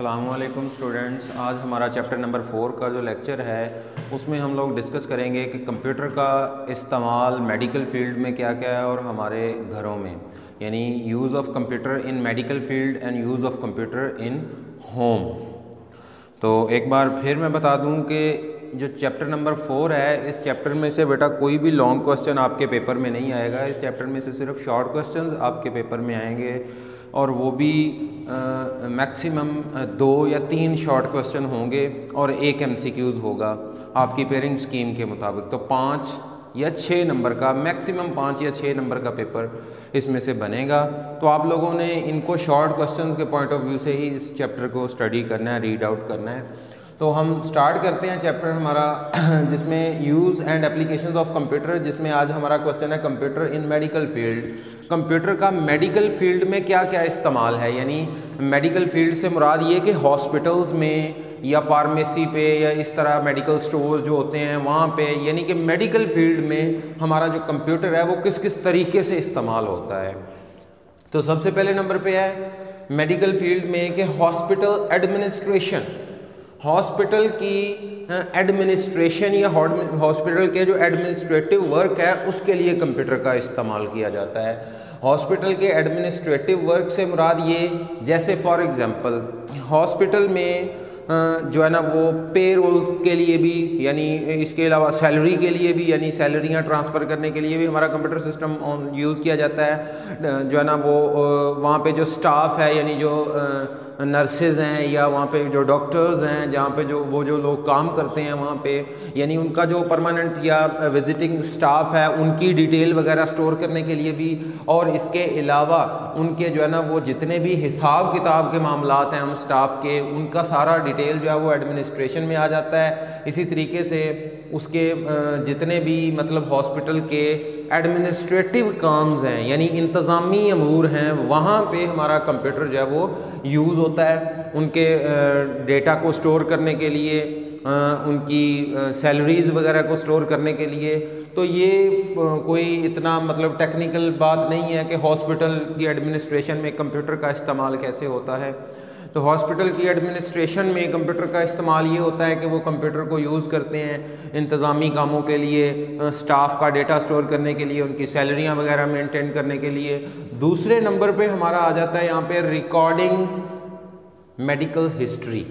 अस्सलामुअलैकुम स्टूडेंट्स, आज हमारा चैप्टर नंबर 4 का जो लेक्चर है उसमें हम लोग डिस्कस करेंगे कि कंप्यूटर का इस्तेमाल मेडिकल फील्ड में क्या क्या है और हमारे घरों में, यानी use of computer in medical field and use of computer in home. तो एक बार फिर मैं बता दूं कि जो चैप्टर नंबर 4 है, इस चैप्टर में से बेटा कोई भी लॉन्ग क्वेश्चन आपके पेपर में नहीं आएगा। इस चैप्टर में से सिर्फ शॉर्ट क्वेश्चंस आपके पेपर में आएंगे और वो भी मैक्सिमम 2 या 3 शॉर्ट क्वेश्चन होंगे और एक MCQs होगा आपकी पेयरिंग स्कीम के मुताबिक। तो 5 या 6 नंबर का, मैक्सिमम 5 या 6 नंबर का पेपर इसमें से बनेगा। तो आप लोगों ने इनको शॉर्ट क्वेश्चंस के पॉइंट ऑफ व्यू से ही इस चैप्टर को स्टडी करना है, रीड आउट करना है। तो हम स्टार्ट करते हैं चैप्टर हमारा जिसमें use and applications of computer, जिसमें आज हमारा क्वेश्चन है कंप्यूटर इन मेडिकल फील्ड। कंप्यूटर का मेडिकल फील्ड में क्या क्या इस्तेमाल है, यानी मेडिकल फील्ड से मुराद ये कि हॉस्पिटल्स में या फार्मेसी पे या इस तरह मेडिकल स्टोर जो होते हैं वहाँ पे, यानी कि मेडिकल फील्ड में हमारा जो कंप्यूटर है वो किस किस तरीके से इस्तेमाल होता है। तो सबसे पहले नंबर पे है मेडिकल फील्ड में कि हॉस्पिटल एडमिनिस्ट्रेशन, हॉस्पिटल की एडमिनिस्ट्रेशन या हॉस्पिटल के जो एडमिनिस्ट्रेटिव वर्क है उसके लिए कंप्यूटर का इस्तेमाल किया जाता है। हॉस्पिटल के एडमिनिस्ट्रेटिव वर्क से मुराद ये, जैसे फॉर एग्जांपल हॉस्पिटल में जो है ना वो पेरोल के लिए भी, यानी इसके अलावा सैलरी के लिए भी, यानी सैलरियाँ ट्रांसफ़र करने के लिए भी हमारा कंप्यूटर सिस्टम यूज़ किया जाता है। जो है ना वो वहाँ पे जो स्टाफ है, यानी जो नर्सेज हैं या वहाँ पे जो डॉक्टर्स हैं, जहाँ पे जो लोग काम करते हैं वहाँ पे, यानी उनका जो परमानेंट या विजिटिंग स्टाफ है उनकी डिटेल वगैरह स्टोर करने के लिए भी, और इसके अलावा उनके जो है ना वो जितने भी हिसाब किताब के मामलात हैं उन स्टाफ के, उनका सारा डिटेल जो है वो एडमिनिस्ट्रेशन में आ जाता है। इसी तरीके से उसके जितने भी मतलब हॉस्पिटल के एडमिनिस्ट्रेटिव काम्स हैं, यानी इंतज़ामी अमूर हैं, वहाँ पे हमारा कंप्यूटर जो है वो यूज़ होता है उनके डेटा को स्टोर करने के लिए, उनकी सैलरीज़ वगैरह को स्टोर करने के लिए। तो ये कोई इतना मतलब टेक्निकल बात नहीं है कि हॉस्पिटल की एडमिनिस्ट्रेशन में कंप्यूटर का इस्तेमाल कैसे होता है। तो हॉस्पिटल की एडमिनिस्ट्रेशन में कंप्यूटर का इस्तेमाल ये होता है कि वो कंप्यूटर को यूज़ करते हैं इंतज़ामी कामों के लिए, स्टाफ का डेटा स्टोर करने के लिए, उनकी सैलरियाँ वगैरह मेंटेन करने के लिए। दूसरे नंबर पे हमारा आ जाता है यहाँ पे recording medical history.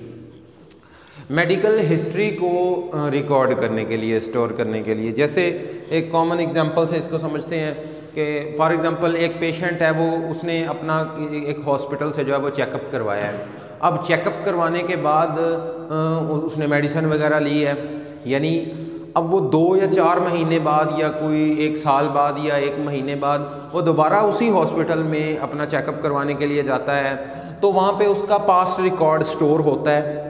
Medical history को रिकॉर्ड करने के लिए, स्टोर करने के लिए, जैसे एक कॉमन एग्जांपल से इसको समझते हैं कि फॉर एग्जांपल एक पेशेंट है, वो उसने अपना एक हॉस्पिटल से जो है वो चेकअप करवाया है। अब चेकअप करवाने के बाद उसने मेडिसिन वगैरह ली है, यानी अब वो 2 या 4 महीने बाद या कोई 1 साल बाद या 1 महीने बाद वो दोबारा उसी हॉस्पिटल में अपना चेकअप करवाने के लिए जाता है। तो वहाँ पे उसका पास्ट रिकॉर्ड स्टोर होता है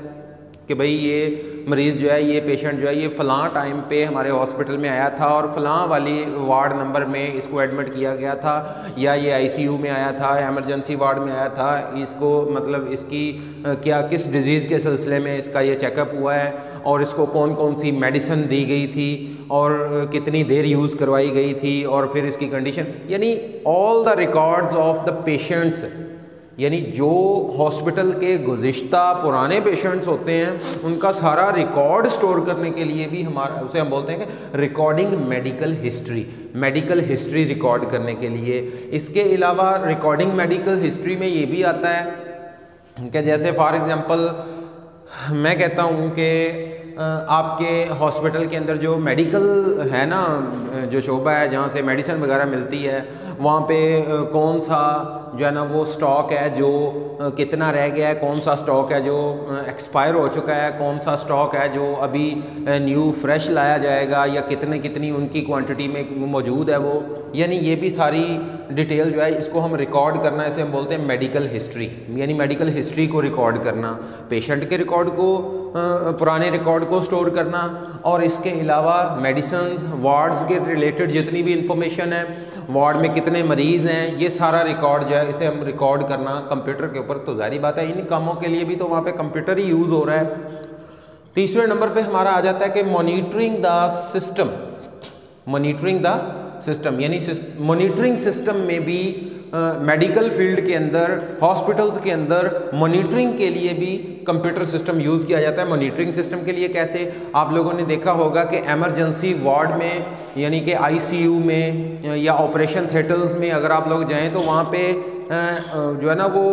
कि भाई ये मरीज़ जो है, ये पेशेंट जो है, ये फ़लाँ टाइम पे हमारे हॉस्पिटल में आया था और फ़लाँ वाली वार्ड नंबर में इसको एडमिट किया गया था, या ये ICU में आया था, एमरजेंसी वार्ड में आया था, इसको मतलब इसकी क्या किस डिज़ीज़ के सिलसिले में इसका ये चेकअप हुआ है, और इसको कौन कौन सी मेडिसिन दी गई थी और कितनी देर यूज़ करवाई गई थी, और फिर इसकी कंडीशन, यानी all the records of the patients, यानी जो हॉस्पिटल के गुज़िश्ता पुराने पेशेंट्स होते हैं उनका सारा रिकॉर्ड स्टोर करने के लिए भी हमारा, उसे हम बोलते हैं कि recording medical history, medical history record करने के लिए। इसके अलावा रिकॉर्डिंग मेडिकल हिस्ट्री में ये भी आता है कि जैसे फॉर एग्जांपल मैं कहता हूँ कि आपके हॉस्पिटल के अंदर जो मेडिकल है ना, जो शोबा है जहाँ से मेडिसिन वगैरह मिलती है, वहाँ पे कौन सा जो है ना वो स्टॉक है जो कितना रह गया है, कौन सा स्टॉक है जो एक्सपायर हो चुका है, कौन सा स्टॉक है जो अभी न्यू फ्रेश लाया जाएगा, या कितनी उनकी क्वांटिटी में मौजूद है वो, यानी ये भी सारी डिटेल जो है इसको हम रिकॉर्ड करना, इसे हम बोलते हैं मेडिकल हिस्ट्री, यानी मेडिकल हिस्ट्री को रिकॉर्ड करना, पेशेंट के रिकॉर्ड को, पुराने रिकॉर्ड को स्टोर करना, और इसके अलावा मेडिसिन्स, वार्ड्स के रिलेटेड जितनी भी इंफॉर्मेशन है, वार्ड में कितने मरीज़ हैं, ये सारा रिकॉर्ड जो है इसे हम रिकॉर्ड करना कंप्यूटर के ऊपर। तो जाहिर बात है इन कामों के लिए भी तो वहाँ पे कंप्यूटर ही यूज़ हो रहा है। तीसरे नंबर पे हमारा आ जाता है कि monitoring the system, monitoring the system, यानी मॉनिटरिंग सिस्टम में भी मेडिकल फील्ड के अंदर, हॉस्पिटल्स के अंदर मॉनिटरिंग के लिए भी कंप्यूटर सिस्टम यूज़ किया जाता है। मॉनिटरिंग सिस्टम के लिए कैसे, आप लोगों ने देखा होगा कि एमरजेंसी वार्ड में यानी कि आईसीयू में या ऑपरेशन थिएटर्स में अगर आप लोग जाएं तो वहाँ पे जो है ना वो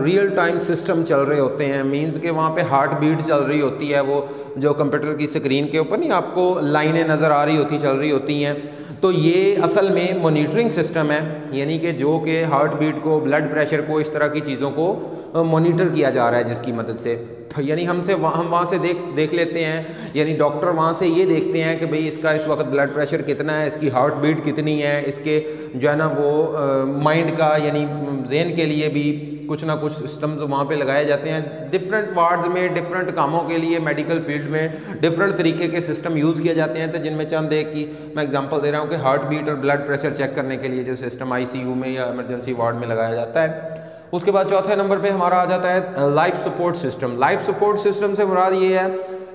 रियल टाइम सिस्टम चल रहे होते हैं। मींस कि वहाँ पे हार्ट बीट चल रही होती है, वो जो कंप्यूटर की स्क्रीन के ऊपर नहीं आपको लाइनें नज़र आ रही होती, चल रही होती हैं। तो ये असल में मॉनिटरिंग सिस्टम है, यानी कि जो कि हार्ट बीट को, ब्लड प्रेशर को, इस तरह की चीज़ों को मॉनिटर किया जा रहा है, जिसकी मदद से यानी हम वहाँ से देख लेते हैं, यानी डॉक्टर वहाँ से ये देखते हैं कि भाई इसका इस वक्त ब्लड प्रेशर कितना है, इसकी हार्ट बीट कितनी है, इसके जो है ना वो माइंड का यानी ज़हन के लिए भी कुछ ना कुछ सिस्टम्स वहाँ पे लगाए जाते हैं। डिफरेंट वार्ड्स में डिफरेंट कामों के लिए मेडिकल फील्ड में डिफरेंट तरीके के सिस्टम यूज़ किए जाते हैं। तो जिनमें चंद एक की मैं एग्जांपल दे रहा हूँ कि हार्ट बीट और ब्लड प्रेशर चेक करने के लिए जो सिस्टम आईसीयू में या इमरजेंसी वार्ड में लगाया जाता है। उसके बाद चौथे नंबर पे हमारा आ जाता है life support system. Life support system से मुराद ये है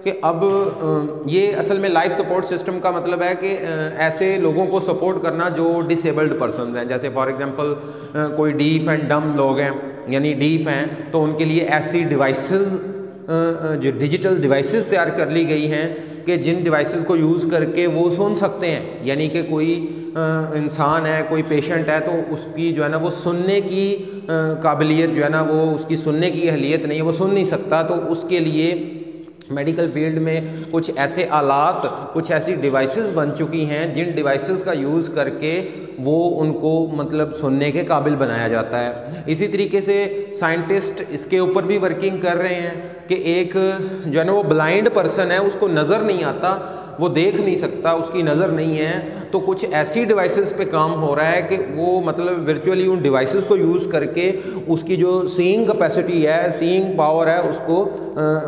कि अब ये असल में लाइफ सपोर्ट सिस्टम का मतलब है कि ऐसे लोगों को सपोर्ट करना जो डिसेबल्ड पर्सन हैं। जैसे फॉर एग्जांपल कोई डीफ एंड डम लोग हैं, यानी डीफ हैं, तो उनके लिए ऐसी डिवाइसेस, जो डिजिटल डिवाइसेस तैयार कर ली गई हैं कि जिन डिवाइसेस को यूज़ करके वो सुन सकते हैं। यानी कि कोई इंसान है, कोई पेशेंट है, तो उसकी जो है ना वो सुनने की काबिलियत जो है ना वो उसकी सुनने की अहलियत नहीं है, वो सुन नहीं सकता। तो उसके लिए मेडिकल फील्ड में कुछ ऐसे आलात, कुछ ऐसी डिवाइसेस बन चुकी हैं जिन डिवाइसेस का यूज़ करके वो उनको मतलब सुनने के काबिल बनाया जाता है। इसी तरीके से साइंटिस्ट इसके ऊपर भी वर्किंग कर रहे हैं कि एक जो है ना वो ब्लाइंड पर्सन है, उसको नज़र नहीं आता, वो देख नहीं सकता, उसकी नज़र नहीं है, तो कुछ ऐसी डिवाइसेस पे काम हो रहा है कि वो मतलब वर्चुअली उन डिवाइसेस को यूज़ करके उसकी जो सीइंग कैपेसिटी है, सीइंग पावर है, उसको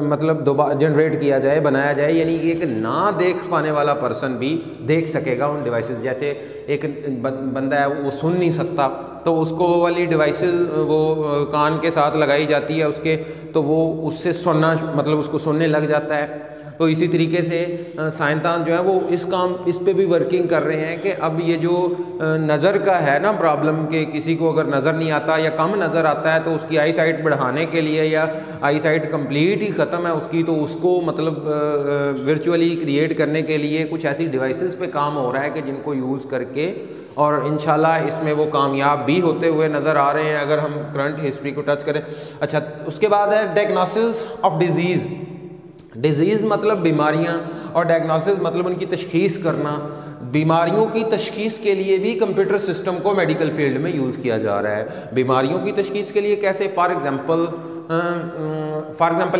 मतलब दोबारा जनरेट किया जाए, बनाया जाए, यानी कि एक ना देख पाने वाला पर्सन भी देख सकेगा उन डिवाइसेस। जैसे एक बंदा है वो सुन नहीं सकता, तो उसको वो वाली डिवाइसेस वो कान के साथ लगाई जाती है उसके, तो वो उससे सुनना मतलब उसको सुनने लग जाता है। तो इसी तरीके से साइंसदान जो है वो इस पे भी वर्किंग कर रहे हैं कि अब ये जो नज़र का है ना प्रॉब्लम, के किसी को अगर नज़र नहीं आता या कम नज़र आता है तो उसकी आई साइट बढ़ाने के लिए, या आई साइट कंप्लीट ही ख़त्म है उसकी, तो उसको मतलब वर्चुअली क्रिएट करने के लिए कुछ ऐसी डिवाइसेस पे काम हो रहा है कि जिनको यूज़ करके, और इंशाल्लाह इसमें वो कामयाब भी होते हुए नज़र आ रहे हैं अगर हम करंट हिस्ट्री को टच करें। अच्छा, उसके बाद है डायग्नोसिस ऑफ डिजीज़। डिजीज़ मतलब बीमारियां और डायग्नोसिस मतलब उनकी तशखीस करना। बीमारियों की तशखीस के लिए भी कंप्यूटर सिस्टम को मेडिकल फील्ड में यूज़ किया जा रहा है। बीमारियों की तशखीस के लिए कैसे, फॉर एग्ज़ाम्पल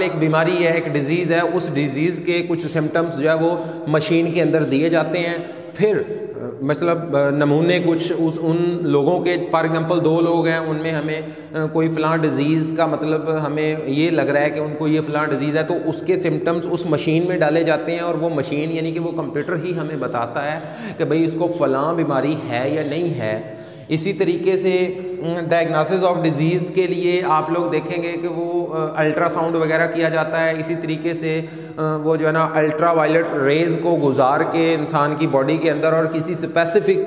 एक बीमारी है, एक डिज़ीज़ है, उस डिज़ीज़ के कुछ सिम्टम्स जो है वो मशीन के अंदर दिए जाते हैं, फिर मतलब नमूने कुछ उन लोगों के, फॉर एग्जांपल 2 लोग हैं, उनमें हमें कोई फ़लाँ डिज़ीज़ का मतलब हमें ये लग रहा है कि उनको ये फ़लाँ डिज़ीज़ है, तो उसके सिम्टम्स उस मशीन में डाले जाते हैं और वो मशीन यानी कि वो कंप्यूटर ही हमें बताता है कि भाई इसको फ़लाँ बीमारी है या नहीं है। इसी तरीके से डायग्नोसिस ऑफ डिज़ीज़ के लिए आप लोग देखेंगे कि वो अल्ट्रासाउंड वगैरह किया जाता है। इसी तरीके से वो जो है ना अल्ट्रा वायलेट रेज़ को गुजार के इंसान की बॉडी के अंदर और किसी स्पेसिफिक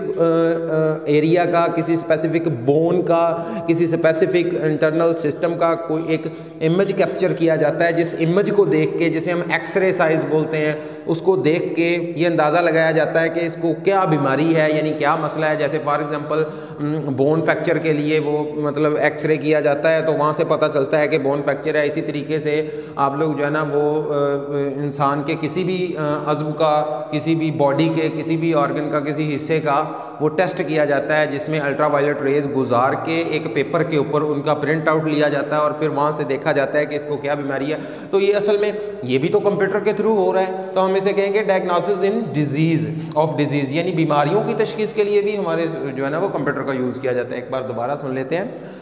एरिया का, किसी स्पेसिफिक बोन का, किसी स्पेसिफिक इंटरनल सिस्टम का कोई एक इमेज कैप्चर किया जाता है, जिस इमेज को देख के, जिसे हम एक्सरे साइज बोलते हैं, उसको देख के ये अंदाज़ा लगाया जाता है कि इसको क्या बीमारी है, यानी क्या मसला है। जैसे फॉर एग्जांपल बोन फ्रैक्चर के लिए वो मतलब एक्सरे किया जाता है, तो वहाँ से पता चलता है कि बोन फ्रैक्चर है। इसी तरीके से आप लोग जो है ना वो इंसान के किसी भी अज़्व का, किसी भी बॉडी के किसी भी ऑर्गन का, किसी हिस्से का वो टेस्ट किया जाता है, जिसमें अल्ट्रा वायलेट रेज़ गुजार के एक पेपर के ऊपर उनका प्रिंट आउट लिया जाता है और फिर वहाँ से देखा जाता है कि इसको क्या बीमारी है। तो ये असल में ये भी तो कंप्यूटर के थ्रू हो रहा है, तो हम इसे कहेंगे diagnosis in disease of disease, यानी बीमारियों की तशखीस के लिए भी हमारे जो है ना वो कंप्यूटर का यूज़ किया जाता है। एक बार दोबारा सुन लेते हैं।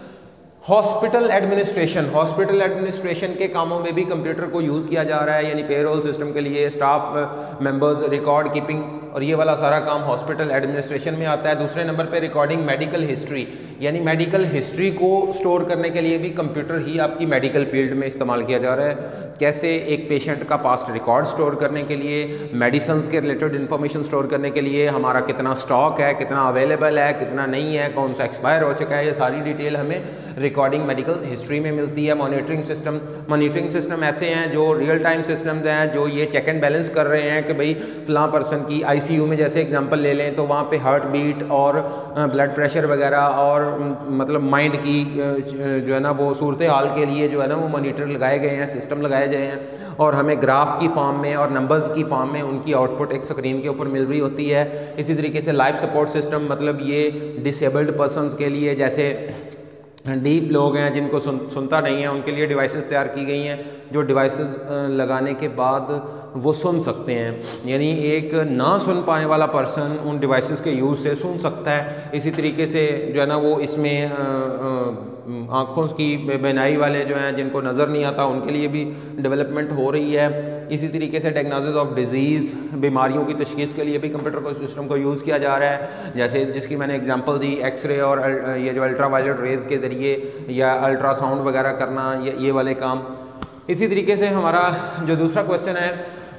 हॉस्पिटल एडमिनिस्ट्रेशन, हॉस्पिटल एडमिनिस्ट्रेशन के कामों में भी कंप्यूटर को यूज़ किया जा रहा है, यानी पेरोल सिस्टम के लिए, स्टाफ मेंबर्स, रिकॉर्ड कीपिंग और ये वाला सारा काम हॉस्पिटल एडमिनिस्ट्रेशन में आता है। दूसरे नंबर पे रिकॉर्डिंग मेडिकल हिस्ट्री, यानी मेडिकल हिस्ट्री को स्टोर करने के लिए भी कंप्यूटर ही आपकी मेडिकल फील्ड में इस्तेमाल किया जा रहा है। कैसे एक पेशेंट का पास्ट रिकॉर्ड स्टोर करने के लिए, मेडिसिन के रिलेटेड इन्फॉर्मेशन स्टोर करने के लिए, हमारा कितना स्टॉक है, कितना अवेलेबल है, कितना नहीं है, कौन सा एक्सपायर हो चुका है, ये सारी डिटेल हमें रिकॉर्डिंग मेडिकल हिस्ट्री में मिलती है। मॉनिटरिंग सिस्टम ऐसे हैं जो रियल टाइम सिस्टम्स हैं, जो ये चेक एंड बैलेंस कर रहे हैं कि भाई फ़लाँ पर्सन की आईसीयू में जैसे एग्जांपल ले लें तो वहाँ पे हार्ट बीट और ब्लड प्रेशर वगैरह और मतलब माइंड की जो है ना वो सूरत हाल के लिए जो है ना वो मॉनिटर लगाए गए हैं, सिस्टम लगाए गए हैं और हमें ग्राफ की फॉर्म में और नंबर्स की फॉर्म में उनकी आउटपुट एक स्क्रीन के ऊपर मिल रही होती है। इसी तरीके से लाइफ सपोर्ट सिस्टम, मतलब ये डिसेबल्ड पर्सनस के लिए, जैसे डीफ लोग हैं जिनको सुनता नहीं है, उनके लिए डिवाइसेस तैयार की गई हैं जो डिवाइसेस लगाने के बाद वो सुन सकते हैं, यानी एक ना सुन पाने वाला पर्सन उन डिवाइसेस के यूज़ से सुन सकता है। इसी तरीके से जो है ना वो इसमें आँखों की बीनाई वाले जो हैं जिनको नज़र नहीं आता उनके लिए भी डेवलपमेंट हो रही है। इसी तरीके से डायग्नोसिस ऑफ डिजीज़, बीमारियों की तशखीस के लिए भी कंप्यूटर को सिस्टम को यूज़ किया जा रहा है, जैसे जिसकी मैंने एग्जांपल दी एक्सरे और ये जो अल्ट्रावायलेट रेज़ के ज़रिए या अल्ट्रासाउंड वगैरह करना, ये वाले काम। इसी तरीके से हमारा जो दूसरा क्वेश्चन है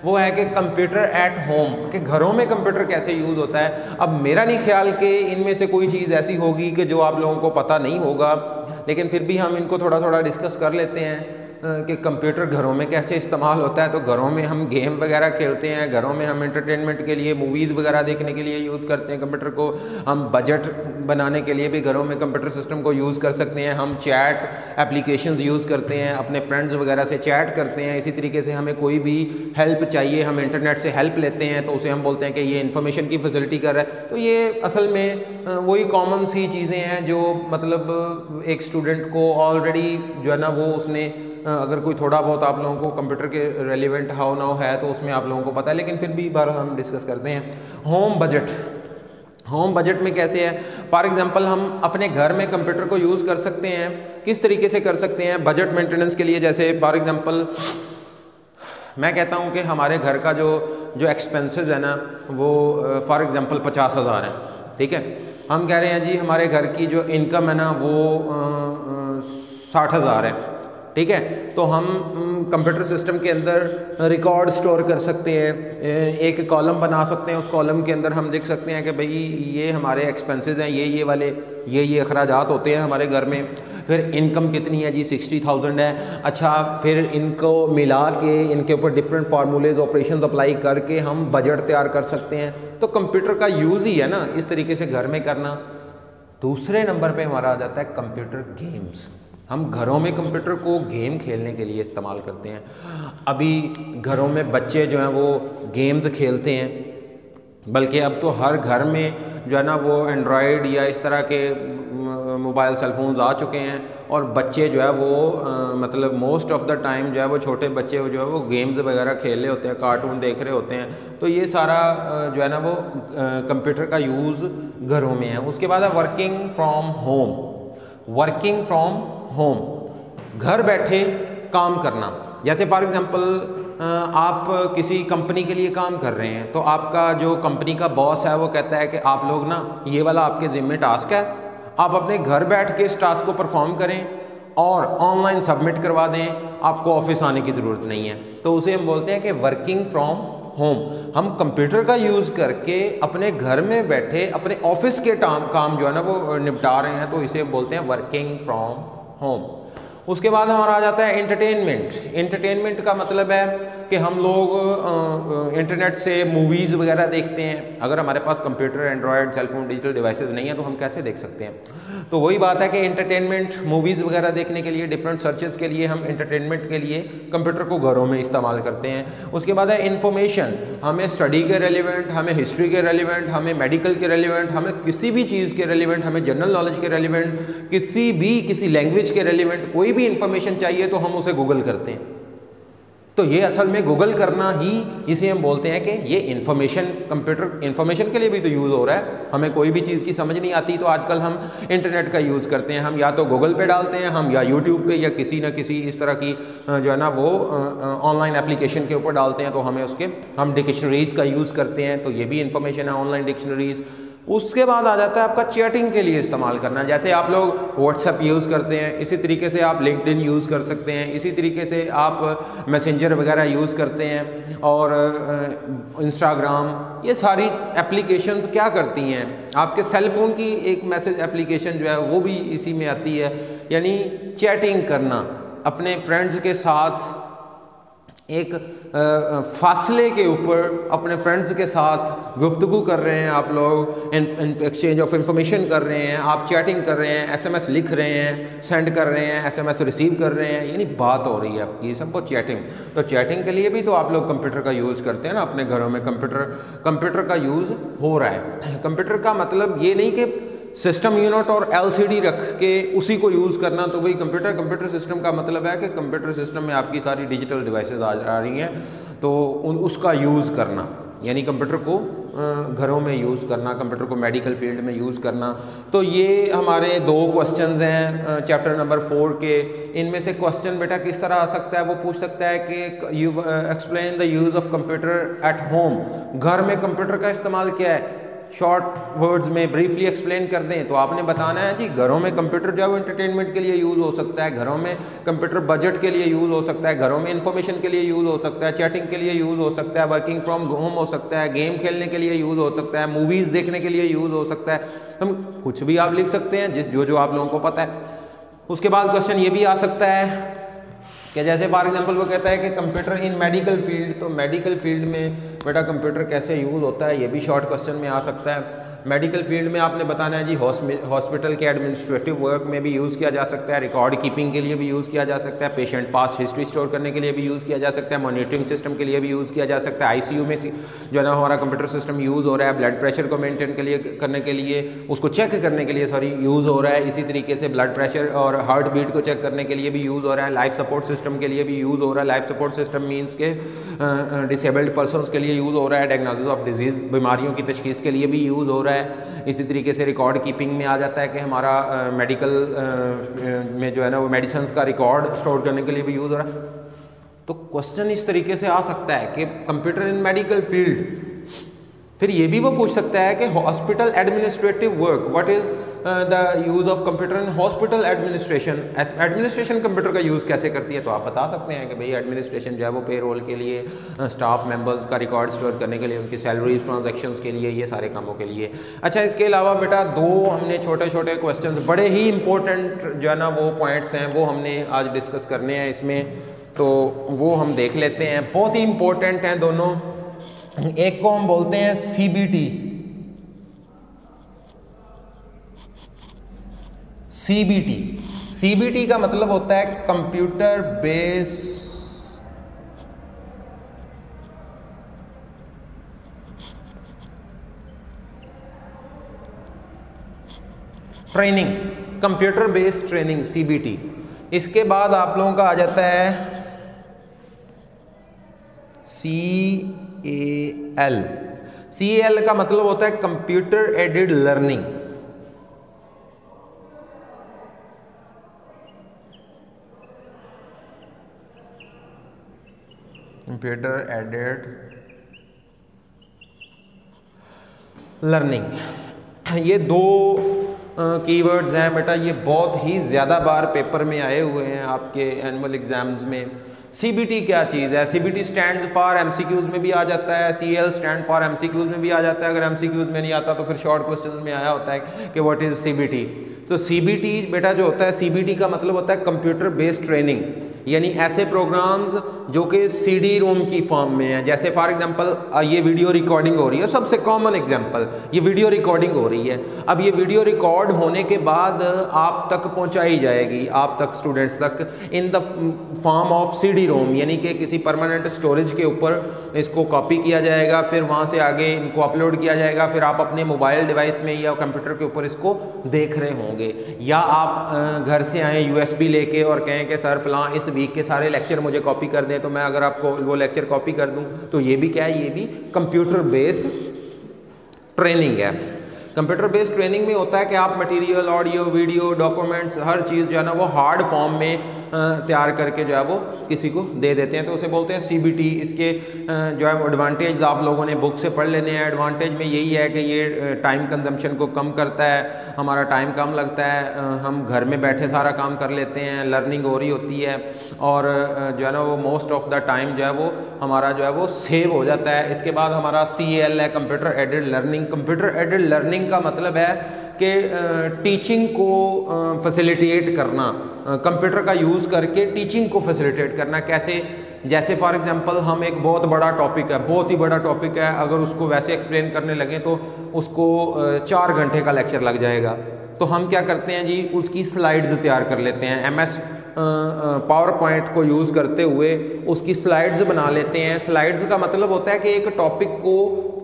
वो है कि कंप्यूटर एट होम, कि घरों में कंप्यूटर कैसे यूज़ होता है। अब मेरा नहीं ख्याल कि इनमें से कोई चीज़ ऐसी होगी कि जो आप लोगों को पता नहीं होगा, लेकिन फिर भी हम इनको थोड़ा थोड़ा डिस्कस कर लेते हैं कि कंप्यूटर घरों में कैसे इस्तेमाल होता है। तो घरों में हम गेम वगैरह खेलते हैं, घरों में हम एंटरटेनमेंट के लिए मूवीज़ वगैरह देखने के लिए यूज़ करते हैं कंप्यूटर को, हम बजट बनाने के लिए भी घरों में कंप्यूटर सिस्टम को यूज़ कर सकते हैं, हम चैट एप्लीकेशंस यूज़ करते हैं, अपने फ्रेंड्स वगैरह से चैट करते हैं। इसी तरीके से हमें कोई भी हेल्प चाहिए, हम इंटरनेट से हेल्प लेते हैं तो उसे हम बोलते हैं कि ये इन्फॉर्मेशन की फैसिलिटी कर रहा है। तो ये असल में वही कॉमन सी चीज़ें हैं जो मतलब एक स्टूडेंट को ऑलरेडी जो है ना वो उसने अगर कोई थोड़ा बहुत आप लोगों को कंप्यूटर के रेलिवेंट हाउ नाउ है तो उसमें आप लोगों को पता है, लेकिन फिर भी बार हम डिस्कस करते हैं। होम बजट में कैसे है, फॉर एग्जांपल हम अपने घर में कंप्यूटर को यूज़ कर सकते हैं, किस तरीके से कर सकते हैं बजट मेंटेनेंस के लिए। जैसे फॉर एग्जांपल मैं कहता हूँ कि हमारे घर का जो एक्सपेंसेस है ना वो फॉर एग्जांपल 50,000 है, ठीक है। हम कह रहे हैं जी हमारे घर की जो इनकम है ना वो 60,000 है, ठीक है। तो हम कंप्यूटर सिस्टम के अंदर रिकॉर्ड स्टोर कर सकते हैं, एक कॉलम बना सकते हैं, उस कॉलम के अंदर हम देख सकते हैं कि भाई ये हमारे एक्सपेंसेस हैं, ये वाले ये अखराजात होते हैं हमारे घर में। फिर इनकम कितनी है जी 60,000 है। अच्छा, फिर इनको मिला के इनके ऊपर डिफरेंट फार्मूलेज ऑपरेशंस अप्लाई करके हम बजट तैयार कर सकते हैं। तो कंप्यूटर का यूज़ ही है ना इस तरीके से घर में करना। दूसरे नंबर पे हमारा आ जाता है कंप्यूटर गेम्स। हम घरों में कंप्यूटर को गेम खेलने के लिए इस्तेमाल करते हैं। अभी घरों में बच्चे जो हैं वो गेम्स खेलते हैं, बल्कि अब तो हर घर में जो है ना वो एंड्रॉयड या इस तरह के मोबाइल सेलफोन्स आ चुके हैं और बच्चे जो है वो मतलब मोस्ट ऑफ द टाइम जो है वो छोटे बच्चे जो है वो गेम्स वगैरह खेल रहे होते हैं, कार्टून देख रहे होते हैं। तो ये सारा जो है ना वो कंप्यूटर का यूज़ घरों में है। उसके बाद है वर्किंग फ्रॉम होम, घर बैठे काम करना। जैसे फॉर एग्जांपल आप किसी कंपनी के लिए काम कर रहे हैं तो आपका जो कंपनी का बॉस है वो कहता है कि आप लोग ना ये वाला आपके ज़िम्मे टास्क है, आप अपने घर बैठ के इस टास्क को परफॉर्म करें और ऑनलाइन सबमिट करवा दें, आपको ऑफिस आने की ज़रूरत नहीं है। तो उसे हम बोलते हैं कि वर्किंग फ्रॉम होम। हम कंप्यूटर का यूज़ करके अपने घर में बैठे अपने ऑफिस के काम जो है ना वो निपटा रहे हैं, तो इसे बोलते हैं वर्किंग फ्रॉम होम। उसके बाद हमारा आ जाता है एंटरटेनमेंट का मतलब है कि हम लोग इंटरनेट से मूवीज़ वगैरह देखते हैं। अगर हमारे पास computer, Android, cellphone, digital devices नहीं है तो हम कैसे देख सकते हैं। तो वही बात है कि एंटरटेनमेंट, मूवीज़ वगैरह देखने के लिए, डिफरेंट सर्चेस के लिए हम एंटरटेनमेंट के लिए कंप्यूटर को घरों में इस्तेमाल करते हैं। उसके बाद है इन्फॉर्मेशन, हमें स्टडी के रेलिवेंट, हमें हिस्ट्री के रेलिवेंट, हमें मेडिकल के रेलिवेंट, हमें किसी भी चीज़ के रेलिवेंट, हमें जनरल नॉलेज के रेलिवेंट, किसी लैंग्वेज के रेलिवेंट कोई भी इंफॉर्मेशन चाहिए तो हम उसे गूगल करते हैं। तो ये असल में गूगल करना ही इसे हम बोलते हैं कि ये इन्फॉर्मेशन, कंप्यूटर इन्फॉर्मेशन के लिए भी तो यूज़ हो रहा है। हमें कोई भी चीज़ की समझ नहीं आती तो आजकल हम इंटरनेट का यूज़ करते हैं, हम या तो गूगल पे डालते हैं, हम या यूट्यूब पे या किसी न किसी इस तरह की जो है ना वो ऑनलाइन एप्लीकेशन के ऊपर डालते हैं, तो हमें उसके हम डिक्शनरीज़ का यूज़ करते हैं, तो ये भी इन्फॉर्मेशन है, ऑनलाइन डिक्शनरीज़। उसके बाद आ जाता है आपका चैटिंग के लिए इस्तेमाल करना, जैसे आप लोग व्हाट्सएप यूज़ करते हैं, इसी तरीके से आप लिंक्डइन यूज़ कर सकते हैं, इसी तरीके से आप मैसेंजर वगैरह यूज़ करते हैं, और इंस्टाग्राम, ये सारी एप्लीकेशंस क्या करती हैं, आपके सेल फ़ोन की एक मैसेज एप्लीकेशन जो है वो भी इसी में आती है, यानी चैटिंग करना अपने फ्रेंड्स के साथ, एक फासले के ऊपर अपने फ्रेंड्स के साथ गुफ्तगू कर रहे हैं आप लोग, एक्सचेंज ऑफ इंफॉर्मेशन कर रहे हैं, आप चैटिंग कर रहे हैं, एसएमएस लिख रहे हैं, सेंड कर रहे हैं, एसएमएस रिसीव कर रहे हैं, यानी बात हो रही है आपकी, सबको चैटिंग। तो चैटिंग के लिए भी तो आप लोग कंप्यूटर का यूज़ करते हैं ना, अपने घरों में कंप्यूटर का यूज़ हो रहा है। कंप्यूटर का मतलब ये नहीं कि सिस्टम यूनिट और एलसीडी रख के उसी को यूज़ करना, तो वही कंप्यूटर सिस्टम का मतलब है कि कंप्यूटर सिस्टम में आपकी सारी डिजिटल डिवाइसेस आ रही हैं, तो उसका यूज़ करना, यानी कंप्यूटर को घरों में यूज़ करना, कंप्यूटर को मेडिकल फील्ड में यूज़ करना। तो ये हमारे 2 क्वेश्चंस हैं चैप्टर नंबर 4 के। इनमें से क्वेश्चन बेटा किस तरह आ सकता है, वो पूछ सकता है कि you explain the use of computer at home, घर में कंप्यूटर का इस्तेमाल क्या है, शॉर्ट वर्ड्स में ब्रीफली एक्सप्लेन कर दें। तो आपने बताना है जी घरों में कंप्यूटर जो है वो एंटरटेनमेंट के लिए यूज़ हो सकता है, घरों में कंप्यूटर बजट के लिए यूज़ हो सकता है, घरों में इन्फॉर्मेशन के लिए यूज़ हो सकता है, चैटिंग के लिए यूज़ हो सकता है, वर्किंग फ्रॉम होम हो सकता है, गेम खेलने के लिए यूज़ हो सकता है, मूवीज़ देखने के लिए यूज़ हो सकता है। हम कुछ भी आप लिख सकते हैं जो आप लोगों को पता है। उसके बाद क्वेश्चन ये भी आ सकता है कि जैसे फॉर एग्जांपल वो कहता है कि कंप्यूटर इन मेडिकल फील्ड, तो मेडिकल फील्ड में बेटा कंप्यूटर कैसे यूज़ होता है, ये भी शॉर्ट क्वेश्चन में आ सकता है। मेडिकल फील्ड में आपने बताना है जी हॉस्पिटल के एडमिनिस्ट्रेटिव वर्क में भी यूज़ किया जा सकता है, रिकॉर्ड कीपिंग के लिए भी यूज़ किया जा सकता है, पेशेंट पास्ट हिस्ट्री स्टोर करने के लिए भी यूज़ किया जा सकता है, मॉनिटरिंग सिस्टम के लिए भी यूज़ किया जा सकता है, आईसीयू में जो है ना हमारा कंप्यूटर सिस्टम यूज़ हो रहा है, ब्लड प्रेशर को मेंटेन करने के लिए उसको चेक करने के लिए यूज़ हो रहा है, इसी तरीके से ब्लड प्रेशर और हार्ट बीट को चेक करने के लिए भी यूज़ हो रहा है, लाइफ सपोर्ट सिस्टम के लिए भी यूज़ हो रहा है। लाइफ सपोर्ट सिस्टम मीन्स के डिसेबल्ड पर्सनस के लिए यूज़ हो रहा है, डायग्नोसिस ऑफ डिजीज़, बीमारियों की तशखीस के लिए भी यूज़ हो रहा है। इसी तरीके से रिकॉर्ड कीपिंग में आ जाता है कि हमारा मेडिकल में जो है ना वो मेडिसिन्स का रिकॉर्ड स्टोर करने के लिए भी यूज़ हो रहा है। तो क्वेश्चन इस तरीके से आ सकता है कि कंप्यूटर इन मेडिकल फील्ड। फिर ये भी वो पूछ सकता है कि hospital administrative work, what is the use of computer in hospital administration, administration computer का यूज़ कैसे करती है। तो आप बता सकते हैं कि भाई एडमिनिस्ट्रेशन जो है वो पे रोल के लिए, स्टाफ मेंबर्स का रिकॉर्ड स्टोर करने के लिए, उनकी सैलरीज ट्रांजैक्शंस के लिए, ये सारे कामों के लिए। अच्छा, इसके अलावा बेटा 2 हमने छोटे छोटे क्वेश्चन बड़े ही इंपॉर्टेंट जो है ना वो पॉइंट्स हैं वो हमने आज डिस्कस करने हैं इसमें, तो वो हम देख लेते हैं। बहुत ही इंपॉर्टेंट हैं दोनों। एक को हम बोलते हैं सीबीटी। सीबीटी का मतलब होता है computer base training, computer based training, CBT. इसके बाद आप लोगों का आ जाता है CAL का मतलब होता है computer aided learning. Computer aided learning, ये 2 कीवर्ड्स हैं बेटा, ये बहुत ही ज़्यादा बार पेपर में आए हुए हैं आपके एनुअल एग्जाम्स में। सीबीटी क्या चीज़ है? सीबीटी स्टैंड फॉर एमसीक्यूज में भी आ जाता है, CL स्टैंड फॉर एमसीक्यूज में भी आ जाता है। अगर एमसीक्यूज में नहीं आता तो फिर शॉर्ट क्वेश्चन में आया होता है कि व्हाट इज़ सीबीटी। तो सीबीटी बेटा जो होता है, सीबीटी का मतलब होता है कंप्यूटर बेस्ड ट्रेनिंग, यानी ऐसे प्रोग्राम्स जो कि CD रोम की फॉर्म में है। जैसे फॉर एग्जांपल ये वीडियो रिकॉर्डिंग हो रही है, सबसे कॉमन एग्जांपल, ये वीडियो रिकॉर्डिंग हो रही है। अब ये वीडियो रिकॉर्ड होने के बाद आप तक पहुंचाई जाएगी, आप तक स्टूडेंट्स तक in the form of CD रोम, यानी कि किसी परमानेंट स्टोरेज के ऊपर इसको कॉपी किया जाएगा, फिर वहाँ से आगे इनको अपलोड किया जाएगा, फिर आप अपने मोबाइल डिवाइस में या कंप्यूटर के ऊपर इसको देख रहे होंगे। या आप घर से आएँ USB लेके और कहें कि सर फलां इस वीक के सारे लेक्चर मुझे कॉपी कर दें तो मैं अगर आपको वो लेक्चर कॉपी कर दूं तो ये भी क्या है, ये भी कंप्यूटर बेस्ड ट्रेनिंग है। कंप्यूटर बेस्ड ट्रेनिंग में होता है कि आप मटेरियल, ऑडियो, वीडियो, डॉक्यूमेंट्स, हर चीज़ जो है ना वो हार्ड फॉर्म में तैयार करके जो है वो किसी को दे देते हैं, तो उसे बोलते हैं CBT। इसके जो है एडवांटेज आप लोगों ने बुक से पढ़ लेने हैं। एडवांटेज में यही है कि ये टाइम कंजम्पशन को कम करता है, हमारा टाइम कम लगता है, हम घर में बैठे सारा काम कर लेते हैं, लर्निंग हो रही होती है और जो है ना वो मोस्ट ऑफ द टाइम जो है वो हमारा जो है वो सेव हो जाता है। इसके बाद हमारा CAL है, computer aided learning. Computer aided learning का मतलब है कि टीचिंग को फैसिलिटेट करना, कंप्यूटर का यूज़ करके टीचिंग को फैसिलिटेट करना। कैसे? जैसे फॉर एग्जांपल हम एक बहुत बड़ा टॉपिक है, बहुत ही बड़ा टॉपिक है, अगर उसको वैसे एक्सप्लेन करने लगे तो उसको 4 घंटे का लेक्चर लग जाएगा। तो हम क्या करते हैं जी, उसकी स्लाइड्स तैयार कर लेते हैं, MS पावर पॉइंट को यूज़ करते हुए उसकी स्लाइड्स बना लेते हैं। स्लाइड्स का मतलब होता है कि एक टॉपिक को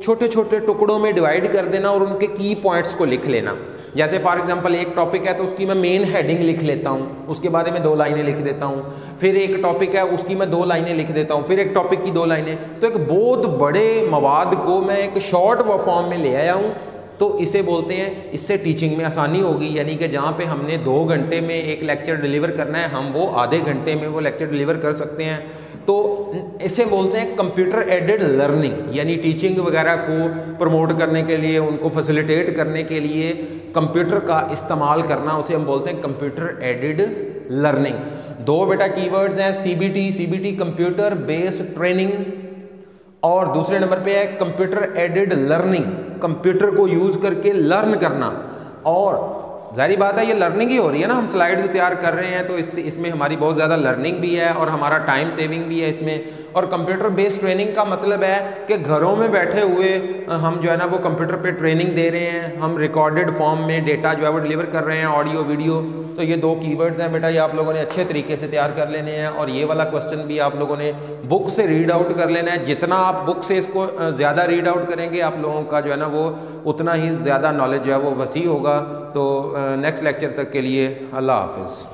छोटे छोटे टुकड़ों में डिवाइड कर देना और उनके की पॉइंट्स को लिख लेना। जैसे फॉर एग्जांपल एक टॉपिक है तो उसकी मैं मेन हेडिंग लिख लेता हूँ, उसके बारे में 2 लाइनें लिख देता हूँ। फिर एक टॉपिक है उसकी मैं 2 लाइनें लिख देता हूँ, फिर एक टॉपिक की 2 लाइनें। तो एक बहुत बड़े मवाद को मैं एक शॉर्ट फॉर्म में ले आया हूँ, तो इसे बोलते हैं, इससे टीचिंग में आसानी होगी। यानी कि जहाँ पे हमने 2 घंटे में एक लेक्चर डिलीवर करना है, हम वो आधे घंटे में वो लेक्चर डिलीवर कर सकते हैं। तो इसे बोलते हैं कंप्यूटर एडेड लर्निंग। यानी टीचिंग वगैरह को प्रमोट करने के लिए, उनको फैसिलिटेट करने के लिए कंप्यूटर का इस्तेमाल करना, उसे हम बोलते हैं कंप्यूटर एडेड लर्निंग। 2 बेटा कीवर्ड्स हैं, CBT कंप्यूटर बेस्ड ट्रेनिंग, और दूसरे नंबर पे है कंप्यूटर एडेड लर्निंग, कंप्यूटर को यूज़ करके लर्न करना। और जाहिर बात है ये लर्निंग ही हो रही है ना, हम स्लाइड्स तैयार कर रहे हैं तो इसमें हमारी बहुत ज़्यादा लर्निंग भी है और हमारा टाइम सेविंग भी है इसमें। और कंप्यूटर बेस्ड ट्रेनिंग का मतलब है कि घरों में बैठे हुए हम जो है ना वो कंप्यूटर पे ट्रेनिंग दे रहे हैं, हम रिकॉर्डेड फॉर्म में डेटा जो है वो डिलीवर कर रहे हैं, ऑडियो, वीडियो। तो ये 2 कीवर्ड्स हैं बेटा, ये आप लोगों ने अच्छे तरीके से तैयार कर लेने हैं। और ये वाला क्वेश्चन भी आप लोगों ने बुक से रीड आउट कर लेना है। जितना आप बुक से इसको ज़्यादा रीड आउट करेंगे, आप लोगों का जो है ना वो उतना ही ज़्यादा नॉलेज जो है वो वसी होगा। तो नेक्स्ट लेक्चर तक के लिए अल्लाह हाफिज़।